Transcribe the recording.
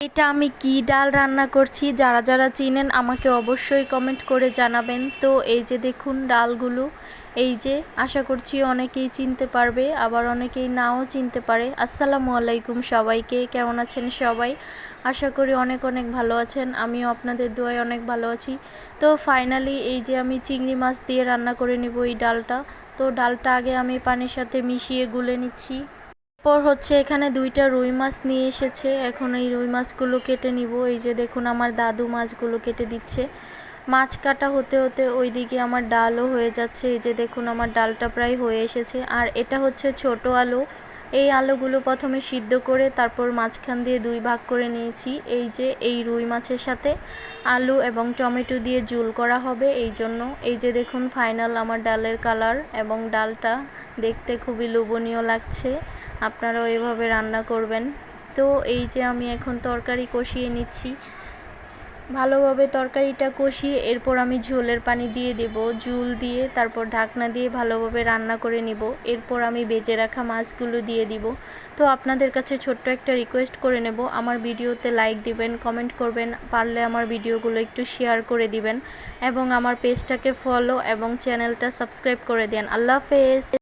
এটা আমি কি ডাল রান্না করছি, যারা যারা চিনেন আমাকে অবশ্যই কমেন্ট করে জানাবেন। তো এই যে দেখুন ডালগুলো, এই যে আশা করছি অনেকেই চিনতে পারবে, আবার অনেকেই নাও চিনতে পারে। আসসালামু আলাইকুম সবাইকে, কেমন আছেন সবাই? আশা করি অনেক অনেক ভালো আছেন, আমিও আপনাদের দোয়ায় অনেক ভালো আছি। তো ফাইনালি এই যে আমি চিংড়ি মাছ দিয়ে রান্না করে নিব এই ডালটা। তো ডালটা আগে আমি পানির সাথে মিশিয়ে গুলে নিচ্ছি। পর হচ্ছে এখানে 2টা রুই মাছ নিয়ে এসেছে, এখন এই রুই মাছগুলো কেটে নিব। এই যে দেখুন আমার দাদু মাছগুলো কেটে দিচ্ছে। মাছ কাটা হতে হতে ওইদিকে আমার ডালও হয়ে যাচ্ছে। এই যে দেখুন আমার ডালটা প্রায় হয়ে এসেছে। আর এটা হচ্ছে ছোট আলু। এই আলুগুলো প্রথমে সিদ্ধ করে তারপর মাঝখান দিয়ে 2 ভাগ করে নিয়েছি। এই যে এই রুই মাছের সাথে আলু এবং টমেটো দিয়ে ঝোল করা হবে, এই জন্য। এই যে দেখুন ফাইনাল আমার ডালের কালার, এবং ডালটা দেখতে খুবই লোভনীয় লাগছে। আপনারাও এভাবে রান্না করবেন। তো এই যে আমি এখন তরকারি কষিয়ে নিচ্ছি। ভালোভাবে তরকারিটা কষিয়ে এরপর আমি ঝোলের পানি দিয়ে দেব। ঝোল দিয়ে তারপর ঢাকনা দিয়ে ভালোভাবে রান্না করে নিব। এরপর আমি বেজে রাখা মাছগুলো দিয়ে দিব। তো আপনাদের কাছে ছোট্ট একটা রিকোয়েস্ট করে নেব, আমার ভিডিওতে লাইক দিবেন, কমেন্ট করবেন, পারলে আমার ভিডিওগুলো একটু শেয়ার করে দিবেন, এবং আমার পেজটাকে ফলো এবং চ্যানেলটা সাবস্ক্রাইব করে দেন। আল্লাহ হাফেজ।